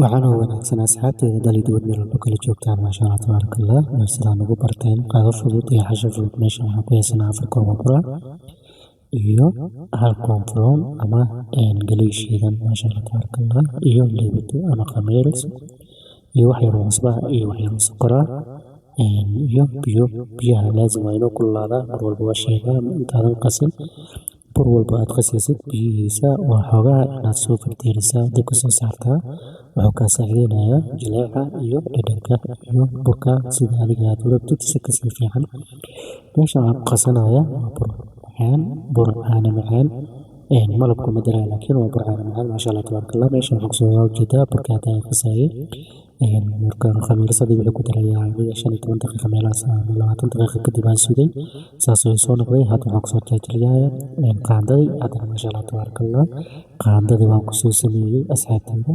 Waxaan u wanaagsan asxaabteyda dhalidooda meel walba kala joogtaan maasha Allah tabaarakallah sidaan ugu barteen qaado fudud iyo xasho fudud meeshan waxaan ku haysanaa afar koob oo bur iyo hal koonfur ama galey shiidan maasha Allah tabaarakallah iyo liibito ama khamiiris iyo wax yar oo cusbo ah iyo wax yar oo sonkor ah iyo biyaha laazim waa inuu kululaada mar walba waa shiidaa intaadan qasin bur walba aad qasaysid biyihiisa waa xoogaa inaad soo farteelisaa dib ka soo saartaa wuxuu kaa saacideynayaa jileeca iyo dhadhanka iyo burka sida adiga aad u rabtid si kasii fiican meesha waxaan ku qasanayaa waa bur caano macaan malabku ma daraa laakiin waa bur caano macaan maasha Allah tabaarakallah meesha waxaan kusoo jeedaa burka hadda qasayay markaan khamiirsadii wixii ku darayaa 15 daqiiqo meelahaas ama 20 daqiiqo kadib aan sugay saas way soo noqday hadda waxaan kusoo jarjarayaa qaandadii haddana maasha Allah tabaarakallah qaandadii waan kusoo sameeyey asxaabtayda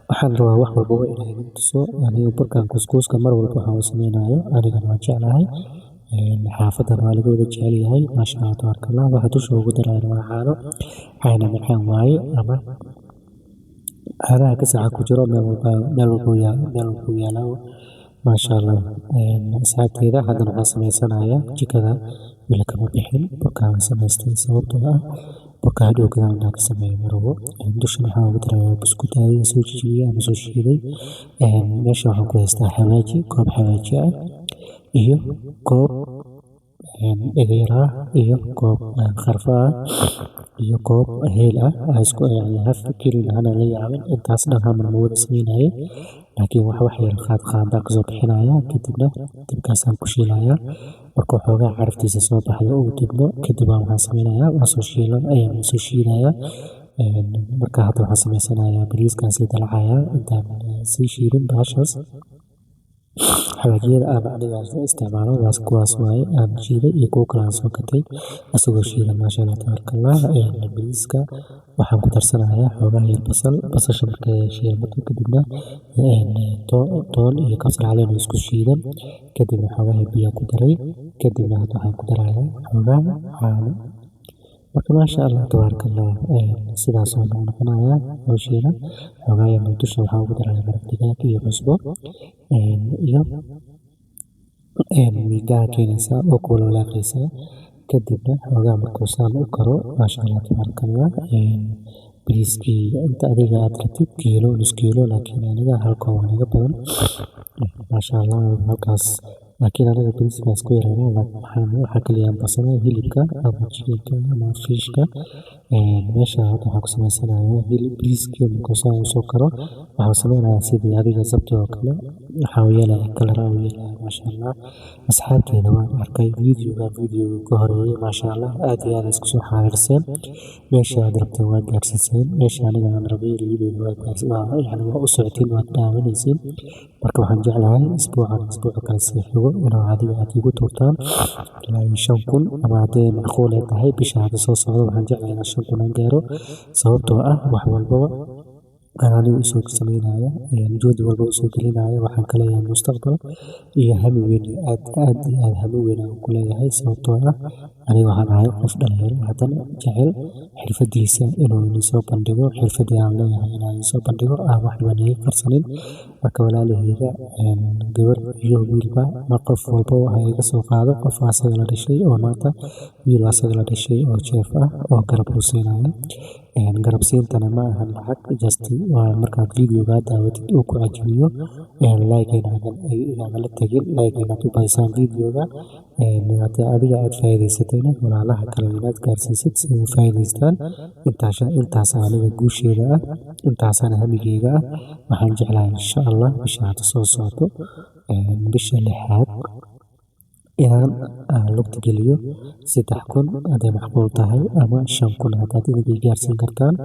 waxaan rabaa wax walba waa inay idin tuso aniga burkan kuskuuska mar walba waxaan u sameynayo anigana waan jeclahay xaafadan waa laga wada jecel yahay maasha Allah tabaarakallah waxa dusha ugu darayna waa caano macaan waaye ama caanaha gasaca ku jiro meel walba yaalo maasha Allah asxaabteyda haddana waxaan sameysanayaa jikada weli kama bixin burkaan samaystay sababtoo ah burka hadhow gadaan inaan ka sameeyo marabo dushan waxaan ugu darayaa buskud aadiga soo jijibiyey ama soo shiiday meesha waxaan ku haystaa xawaaji koob xawaaji ah iyo koob egeer ah iyo koob qarfo ah iyo koob heel ah isku haf kelin ahana la yaabin intaas dhan haman ma wada sameynayay laakiin wax yar qaandaan kasoo bixinaya kadibna dibkaasaan ku shiilayaa marka xoogaa caraftiisa soo baxdo uu dibno kadib waxaan sameynayaa waan soo shiidayaa marka hadda waxaan sameysanayaa bariiskaasi dalacayaa intaan sii shiidin baashaas xawaajiyada aan aniga isticmaalo waa kuwaas waaye aan shiiday iyo kuwo kale aan soo gatay asagoo shiidan maasha Allah tabaarakallah bariiska waxaan ku darsanayaa xoogaa yar basasha markay shiilmato kadibna toon iyo kabsar caleen oo isku shiidan kadibna xoogaa biyo ku daray kadibna hadda waxaan ku darayaa xoogaa caano marka maasha Allah tabaarakallah sidaas oo noqonaya hawsheena xoogaa yar dusha waxaan ugu darayaa maraq digaag iyo cusbo iyo migaa keenaysa oo kula walaaqaysa kadibna xoogaa markuu saan u karo maasha Allah tabaarakallah bariiskii inta adiga aad rabtid kiilo nus kiilo laakiin aniga hal koob waa naga badan maasha Allah halkaas laakiin aniga bariiskaas ku yaraana waxaa kaliya aan barsanayaa hilibka ama chicken ama fishka meesha hadda waxaan ku sameysanayaa bariiskii markuu saan u soo karo waxaan sameynayaa sidii adiga sabti oo kale waxaa u yeelaya kalara u yeelaya maasha Allah asxaabteyda waan arkay videoga ka horeeyay maasha Allah aad iyo aad isku soo xaadirseen meesha aad rabteen waad gaarsiiseen meesha aniga aan rabay videoga waad gaarsiiseen waa u socotiin waad daawanaysiin marka waxaan jeclahay isbuuca kale sii xigo inuu adiga aad igu tuurtaan ilaa 5,000 ama haddii macquul ay tahay bisha hadda soo socdo waxaan jeclahay inaan 5,000 aan gaaro sababtoo ah wax walbaba anigu usoo sameynaya joodi walba usoo gelinaya waxaan ka leeyahay mustaqbal iyo hami weyn aad hami weyn aan ku leeyahay sababtoo ah aniga waxaan ahay qof dhalinyaro haddana jecel xirfadiisa inuu soo bandhigo xirfadii aan leeyahay inaan soo bandhigo wax baan iga qarsanin marka walaalahayga gabar iyo wiilba mar qof walba waxa iga soo qaado qof asaga la dhashay oo maanta wiil asaga la dhashay oo jeef ah oo garab u siinaya garab siintana ma ahan lacag just waa markaad videoga daawatid uu ku cajibiyo like-ayna la tagin like-ayna u baysaan videoga haddii adiga aad faa'iidaysatayna walaalaha kale inaad gaarsiisid si ay u faa'iidaystaan intaas aniga guusheeda ah intaasana hamigeyga ah waxaan jeclahay insha Allah bisha hadda soo socoto bisha 6aad inaan lugta geliyo 3,000 hadday macquul tahay ama 5,000 haddaad idinka gaarsiin kartaan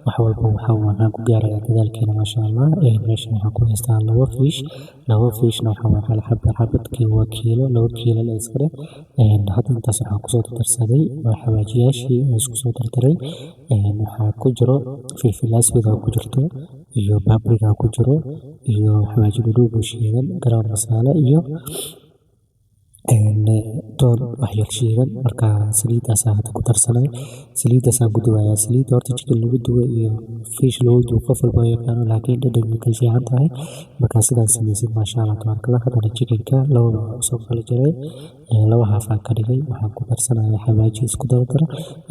wax walba waxaan ku gaarayaa dadaalkeena maasha Allah meesha waxaan ku haystaa 2 fishna waxaa xabadkii waa kiilo 2 kiilo la iska dheh hadda intaas waxaan kusoo darsaday waa xawaajiyaashii oo isku soo dardaray waxaa ku jiro filfil aswad ku jirto iyo paprika ku jiro iyo xawaaji dhudhuub shiidan garam masala iyo toon wax yar shiidan marka saliiddaasaan hadda ku darsanay saliiddaasaan ku dubayaa saliidda horta chicken lagu dubo iyo fish lagu dubo qof walba oo yaqaano laakiin dhadhan way kala fiican tahay markaa sidaas samaysid maasha allah tabaarakallah haddana chickenka labada waa usoo kala jaray laba haafaan ka dhigay waxaan ku darsanayaa xawaaji isku dardara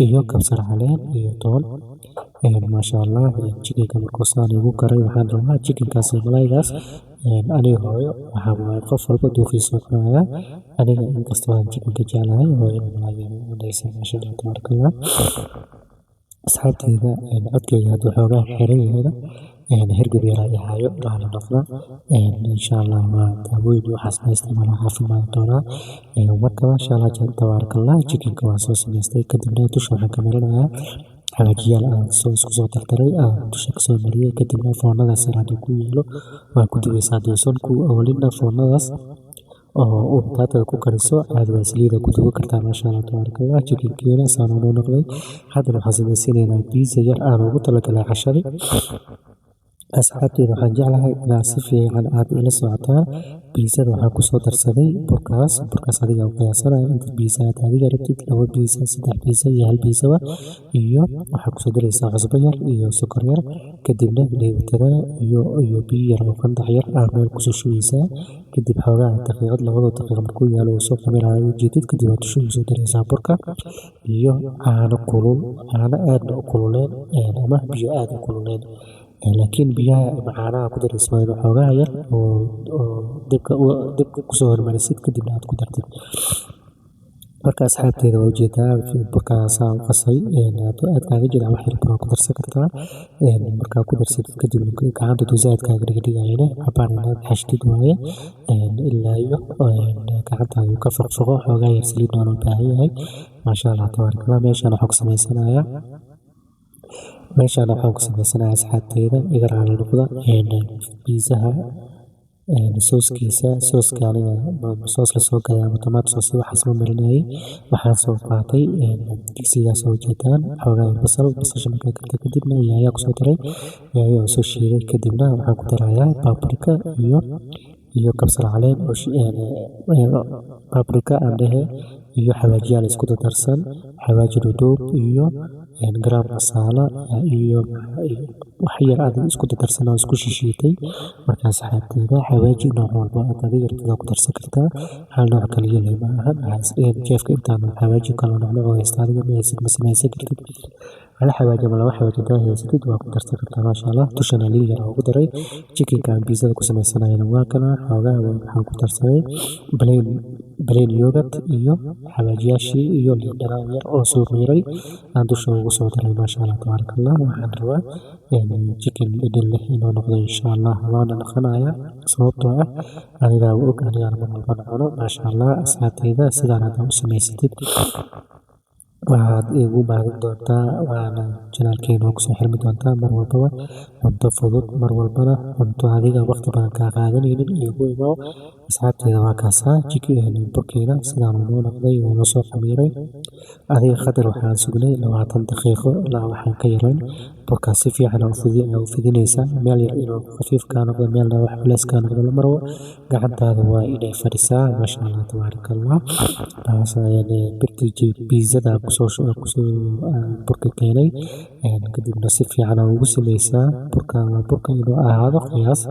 iyo kabsar caleen iyo toon maasha allah chickenka markuu saan igu karay waxaan rabaa chickenkaas iyo malaygaas aniga hooyo waxaa waaye qof walba duuqiisa cunaya aniga inkastoo aan chickenka jeclahay hooyada malayga cunaysa maasha allah tabaarakallah asxaabteyda codkeyga hadduu xoogaa xiran yahayna hergeb yaraa i hayo raali noqda insha allah waa daawooyin waxaas la isticmaala caafimaad doonaa marka maasha allah tabaarakallah chickenka waan soo samaystay kadibna dusha waxaan ka marinayaa xawaajiyaal aan isku soo dardaray aan dusha kasoo mariyay kadibna foornadaas yar hadduu ku yeelo waa ku dubaysaa haddaysan ku awalina foornadaas oo uu bataatada ku kariso aad waa saliida ku dubi kartaa maasha allah tabaarakallah chickenkeena saan u noqday haddana waxaan samaysiinaynaa pizza yar aan ugu talagalay cashadii asxaabteyda waxaan jeclahay inaad si fiican aad ila socotaan biisada waxaan kusoo darsaday burkaas adiga qiyaasanaya inta biisa aad adiga rabtid 2 biisa 3 biisa iyo 1 biisaba iyo waxaa kusoo daraysaa cusbo yar iyo sokor yar kadibna dheebitada iyo biyo yar oo qandac yar aad meel kusoo shubeysaa kadib xoogaa daqiiqad 2 daqiiqo markuu yaalo uu soo qamirayo ujeedid kadib aad kusoo daraysaa burka iyo caano kulul caano aadna u kululeen ama biyo aad u kululeen laakiin biyaha macaanaha ku daraysa waa inuu xoogaa yar oo dabka kusoo hormarisid kadibna aad ku dartid marka asxaabteyda waa ujeedaa burkaasaa u qasay hadduu aad kaaga jira wax yar baa ku darsan kartaa markaa ku darsatid kadib gacanta duu kaaga dhigdhigayana cabaan inaad xashtid waaye ilaa iyo gacantaada uu ka foqfoqo xoogaa yar saliid waan u baahan yahay maasha allah tabaarakallah meeshaan waxaan ku samaysanayaa asxaabteyda iga raali noqda biisaha sooska aniga soos lasoo gaday ama tomato soos waxaas ma marinayay waxaan soo qaatay digsigaas oo ujeedaan xoogaa basasha markaa karta kadibna yaayaa kusoo daray yaaya oo soo shiiday kadibna waxaan ku darayaa paprika iyo kabsar caleen paprika aan dhehe iyo xawaajiyaal isku darsan xawaaji dhudhuub iyo garam masala iyo wax yar aad isku darsan oo isku shishiitay markaas xaabteeda xawaaji nooc walba aad adiga rabtid ku darsan kartaa hal nooc kaliya leh ma aha jeefka intaan xawaaji kala nooc oo haysta adiga ma samaysan kartid hal xawaaji ma laba xawaaji daa haysatid waa ku darsan kartaa maasha allah tushana liin yar ugu daray chickenka aan pizzada ku samaysanayna waa kana xoogaa waxaan ku darsaday plain yogurt iyo xawaajiyaashii iyo liin dhanaan yar oo soo miiray aan dusha ugu soo daray maasha allah tabaarakallah waxaan rabaa chicken dhadhan leh inuu noqdo insha allah waana dhaqanayaa sababtoo ah anigaa og anigaan mar walbana cuno maasha allah asxaabteyda sidaan haddaa u samaysatid waxaad igu baahdan doontaa waana janaalkeena kusoo xirmi doontaa mar walbaba cunto fudud mar walbana cunto adiga waqti badan kaa qaadanaynin igu imaw asxaabteeda waa kaasaa burkeena sidaan noo noqday oo noo soo khamiiray adiga qadar waxaan sugnay 20 daqiiqo ilaa waxaan ka yarayn burkaas si fiican u fidinaysaa meel yar inuu khafiif kaa noqdo meelna wax culays kaa noqdo lama rabo gacantaada waa inay fadhisaa maasha allah tabaarakallah taas ayaan birtii pizzada kusoo burka keenay kadibna si fiican ugu samaysaa burka inuu ahaado qiyaas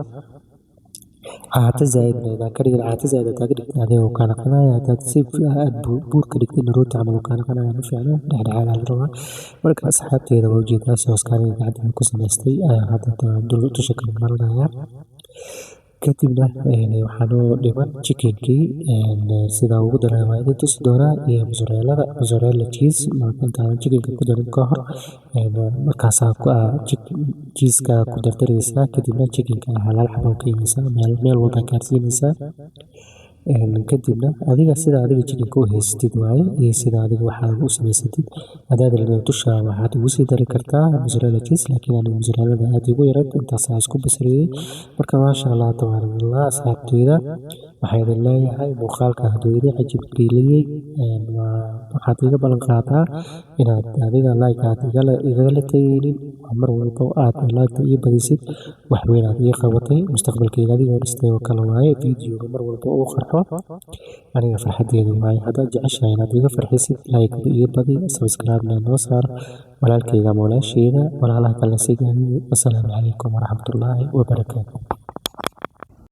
caata zaaid ka dhigin caata zaaid aad ka dhigtay adigoo kaa naqanaya hadaad si aad buurka dhigtay rooti camal kaa naqanaya ma fiicna dhexdhexaad la rabaa marka asxaabteyda waa ujeedaa sooskaaniga gacanta ku samaystay ayaan hadda dusha kala marinaya kadibna waxaanoo dhiman chickenkii sida ugu daray waa idin tusi doonaa iyo mozzarella cheese intaadan chickenka ku darin ka hor markaasaa cheeseka ku dardaraysaa kadibna chickenka halaal xabo keenaysaa meel walba gaarsiinaysaa kadibna adiga sida adiga chickenka u haysatid waaye iyo sida adiga waxaad u samaysatid hadaad rabto dusha waxaad ugu sii dari kartaa mozzarella cheese laakiin aniga mozzarellada aad igu yarad intaasaa isku basriyey marka maasha allah tabaarakallah asxaabteyda waxaa idin leeyahay muuqaalka hadduu idin cajib geliyey waxaad iga ballan qaadaa inaad adiga like aad igala tegaynin mar walba aad laagta ii badisid wax weyn aad ii qabatay mustaqbalkayga adigoo dhistay oo kale waaye videoga mar walba uu qarxo arko aniga farxadeyda waaye. Haddaad jeceshahay inaad iga farxisid, like iyo badi, subscribe-na noo saar. Walaalkayga ama walaashayda, walaalaha kale la sii gaarsiiyo. Assalaamu calaykum waraxmatullaahi wabarakaatuh.